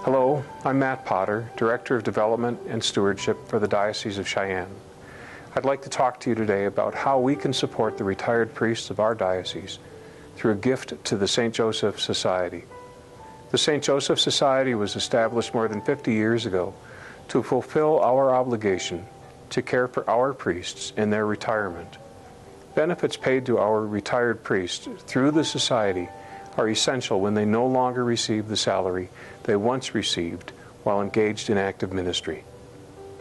Hello, I'm Matt Potter, Director of Development and Stewardship for the Diocese of Cheyenne. I'd like to talk to you today about how we can support the retired priests of our diocese through a gift to the St. Joseph Society. The St. Joseph Society was established more than 50 years ago to fulfill our obligation to care for our priests in their retirement. Benefits paid to our retired priests through the Society are essential when they no longer receive the salary they once received while engaged in active ministry.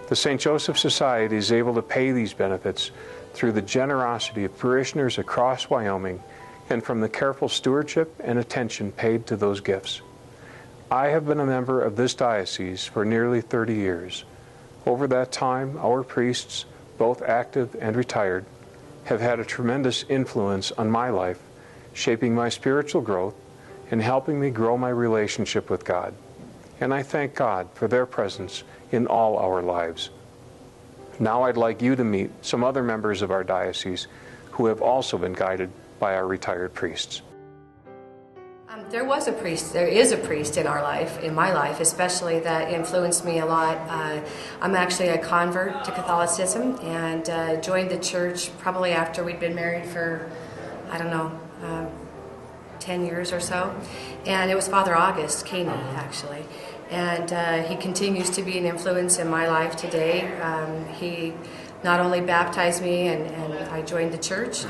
The St. Joseph Society is able to pay these benefits through the generosity of parishioners across Wyoming and from the careful stewardship and attention paid to those gifts. I have been a member of this diocese for nearly 30 years. Over that time, our priests, both active and retired, have had a tremendous influence on my life, shaping my spiritual growth and helping me grow my relationship with God. And I thank God for their presence in all our lives. Now I'd like you to meet some other members of our diocese who have also been guided by our retired priests. There is a priest in my life especially, that influenced me a lot. I'm actually a convert to Catholicism and joined the church probably after we'd been married for, 10 years or so. And it was Father August Caney, actually. And he continues to be an influence in my life today. He not only baptized me and I joined the church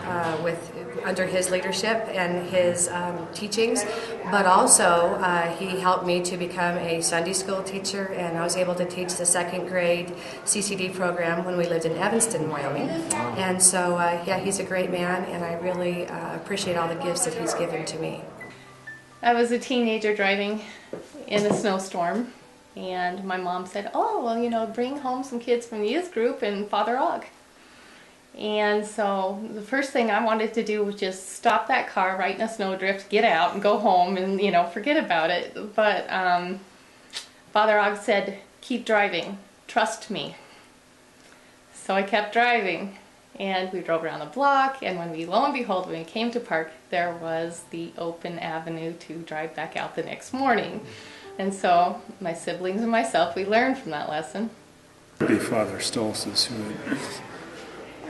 under his leadership and his teachings, but also he helped me to become a Sunday school teacher, and I was able to teach the second grade CCD program when we lived in Evanston, Wyoming. And so, he's a great man, and I really appreciate all the gifts that he's given to me. I was a teenager driving in a snowstorm, and my mom said, bring home some kids from the youth group and Father Og. And so the first thing I wanted to do was just stop that car right in a snowdrift, get out and go home and, forget about it. But Father Og said, keep driving, trust me. So I kept driving, and we drove around the block, and lo and behold, when we came to park, there was the open avenue to drive back out the next morning. And so my siblings and myself, we learned from that lesson. Father Stolz's,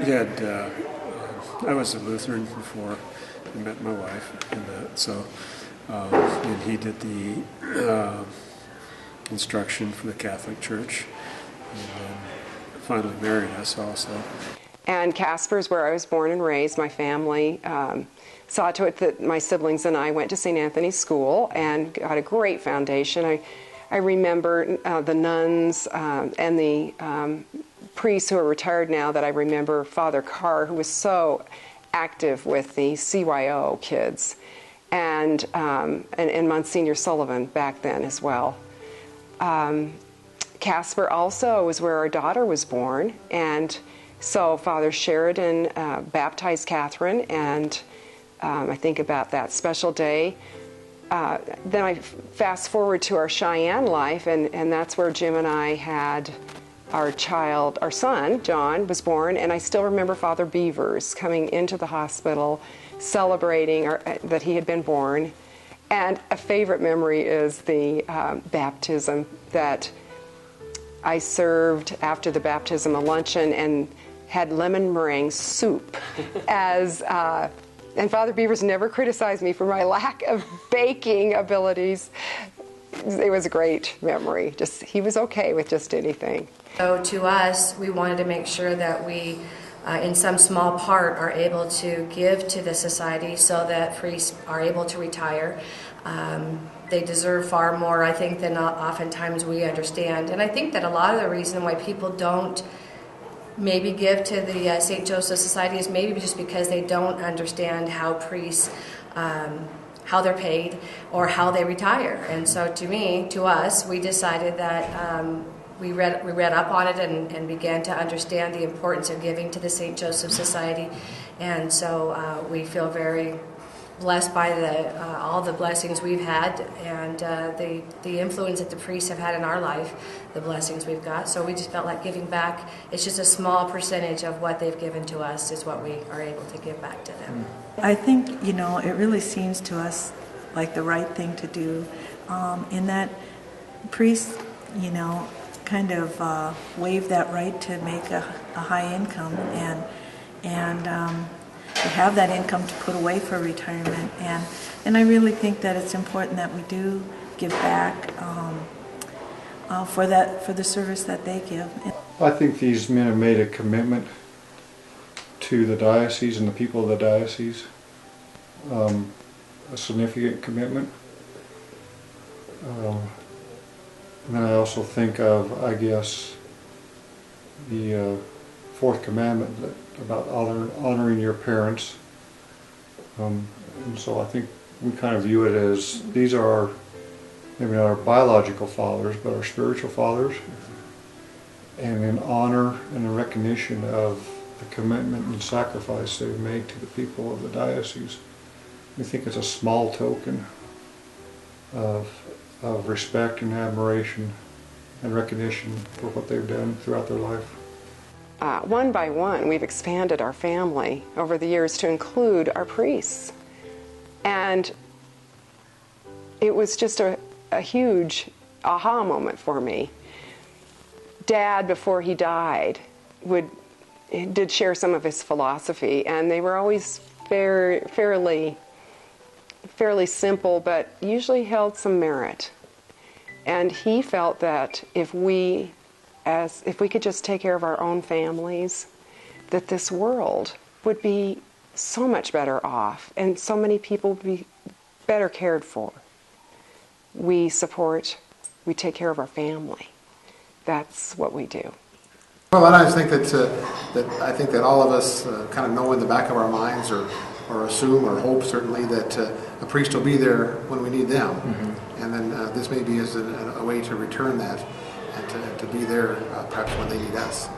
I was a Lutheran before I met my wife, and he did the instruction for the Catholic Church, and then finally married us also. And Casper's where I was born and raised. My family saw to it that my siblings and I went to St. Anthony's School and got a great foundation. I remember the nuns and the priests who are retired now that I remember, Father Carr, who was so active with the CYO kids, and Monsignor Sullivan back then as well. Casper also was where our daughter was born, and so Father Sheridan baptized Catherine, and I think about that special day. Then I fast forward to our Cheyenne life, and that's where Jim and I had our son, John, was born, and I still remember Father Beavers coming into the hospital, celebrating that he had been born. And a favorite memory is the baptism that I served after the baptism, a luncheon, and had lemon meringue soup and Father Beavers never criticized me for my lack of baking abilities. It was a great memory. He was okay with just anything. So to us, we wanted to make sure that we, in some small part, are able to give to the society so that priests are able to retire. They deserve far more, I think, than oftentimes we understand. And I think that a lot of the reason why people don't maybe give to the St. Joseph Society is maybe just because they don't understand how priests, how they're paid or how they retire. And so to us, we decided that we read up on it and began to understand the importance of giving to the St. Joseph Society. And so we feel very blessed by all the blessings we've had and the influence that the priests have had in our life, the blessings we've got. So we just felt like giving back. It's just a small percentage of what they've given to us is what we are able to give back to them. I think, it really seems to us like the right thing to do in that priests, kind of waive that right to make a high income, and they have that income to put away for retirement. And I really think that it's important that we do give back for the service that they give. I think these men have made a commitment to the diocese and the people of the diocese, a significant commitment. And then I also think of, I guess, the fourth commandment about honoring your parents. And so I think we kind of view it as these are maybe not our biological fathers, but our spiritual fathers. And in honor and in recognition of the commitment and sacrifice they've made to the people of the diocese, we think it's a small token of respect and admiration and recognition for what they've done throughout their life. One by one, we've expanded our family over the years to include our priests. And it was just a huge aha moment for me. Dad, before he died, did share some of his philosophy, and they were always fairly simple, but usually held some merit. And he felt that if we could just take care of our own families, that this world would be so much better off, and so many people would be better cared for. We take care of our family. That's what we do. Well, and I just think that all of us kind of know in the back of our minds, or assume or hope certainly, that a priest will be there when we need them, and then this maybe is a way to return that and to be there perhaps when they need us.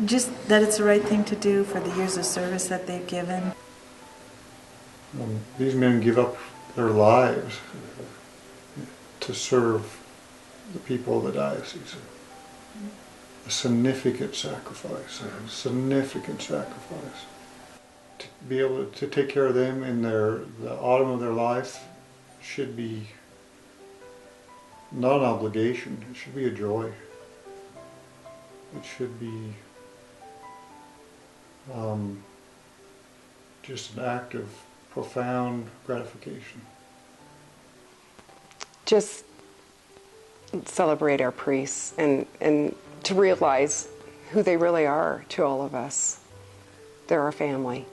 Just that it's the right thing to do for the years of service that they've given. These men give up their lives to serve the people of the diocese. A significant sacrifice, To be able to take care of them in the autumn of their life should be not an obligation, it should be a joy. It should be just an act of profound gratification. Just celebrate our priests and to realize who they really are to all of us. They're our family.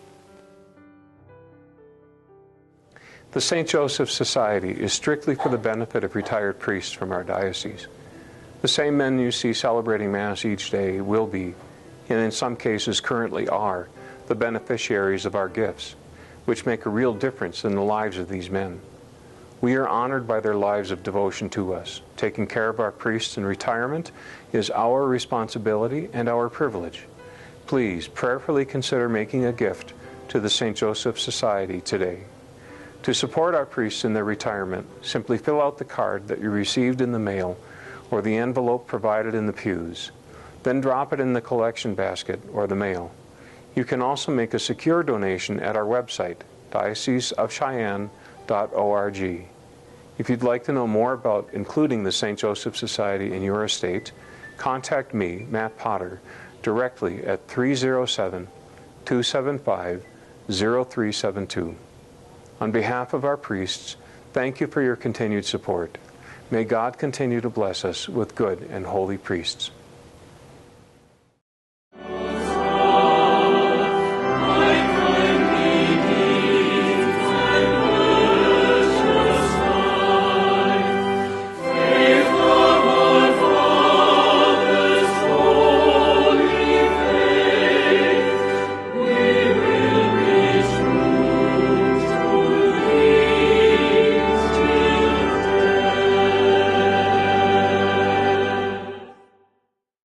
The St. Joseph Society is strictly for the benefit of retired priests from our diocese. The same men you see celebrating Mass each day will be, and in some cases currently are, the beneficiaries of our gifts, which make a real difference in the lives of these men. We are honored by their lives of devotion to us. Taking care of our priests in retirement is our responsibility and our privilege. Please prayerfully consider making a gift to the St. Joseph Society today. To support our priests in their retirement, simply fill out the card that you received in the mail or the envelope provided in the pews. Then drop it in the collection basket or the mail. You can also make a secure donation at our website, dioceseofcheyenne.org. If you'd like to know more about including the St. Joseph Society in your estate, contact me, Matt Potter, directly at 307-275-0372. On behalf of our priests, thank you for your continued support. May God continue to bless us with good and holy priests.